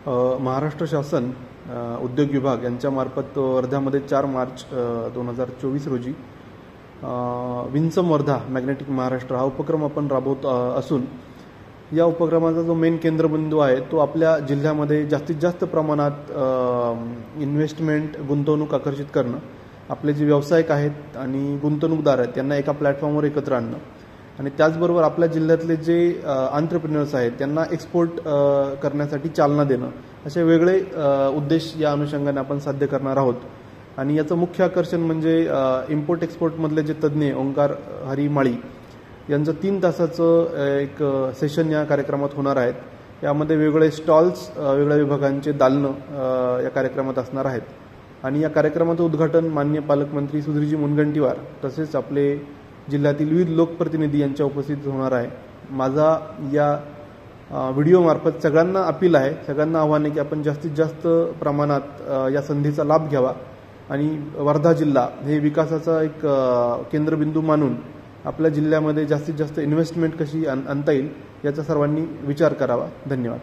महाराष्ट्र शासन उद्योग विभाग यांच्यामार्फत वर्ध्यामध्ये 4 मार्च 2024 रोजी विन्सम वर्धा मॅग्नेटिक महाराष्ट्र हा उपक्रम आपण राबवत असून या उपक्रमाचा जो मेन केंद्रबिंदू आहे तो आपल्या जिल्ह्यामध्ये जास्तीत जास्त प्रमाणात इन्व्हेस्टमेंट गुंतवणूक आकर्षित करणं, आपले जे व्यावसायिक आहेत आणि गुंतवणूकदार आहेत त्यांना एका प्लॅटफॉर्मवर एकत्र आणणं आणि त्याचबरोबर आपल्या जिल्ह्यातले जे एंटरप्रेन्योर्स आहेत त्यांना एक्सपोर्ट करण्यासाठी चालना देणं, असे वेगळे उद्देश या अनुषंगाने आपण साध्य करणार आहोत. आणि याचं मुख्य आकर्षण म्हणजे इम्पोर्ट एक्सपोर्टमधले जे तज्ज्ञ ओंकार हरी माळी यांचं 3 तासाचं एक सेशन या कार्यक्रमात होणार आहेत. यामध्ये वेगळे स्टॉल्स, वेगळ्या विभागांचे दालनं या कार्यक्रमात असणार आहेत आणि या कार्यक्रमाचं उद्घाटन माननीय पालकमंत्री सुधीरजी मुनगंटीवार तसेच आपले जिल्ह्यातील विविध लोकप्रतिनिधी यांच्या उपस्थित होणार आहे. माझा या व्हिडिओमार्फत सगळ्यांना अपील आहे, सगळ्यांना आव्हान आहे की आपण जास्तीत जास्त प्रमाणात या संधीचा लाभ घ्यावा आणि वर्धा जिल्हा हे विकासाचा एक केंद्रबिंदू मानून आपल्या जिल्ह्यामध्ये जास्तीत जास्त इन्व्हेस्टमेंट कशी आणता येईल याचा सर्वांनी विचार करावा. धन्यवाद.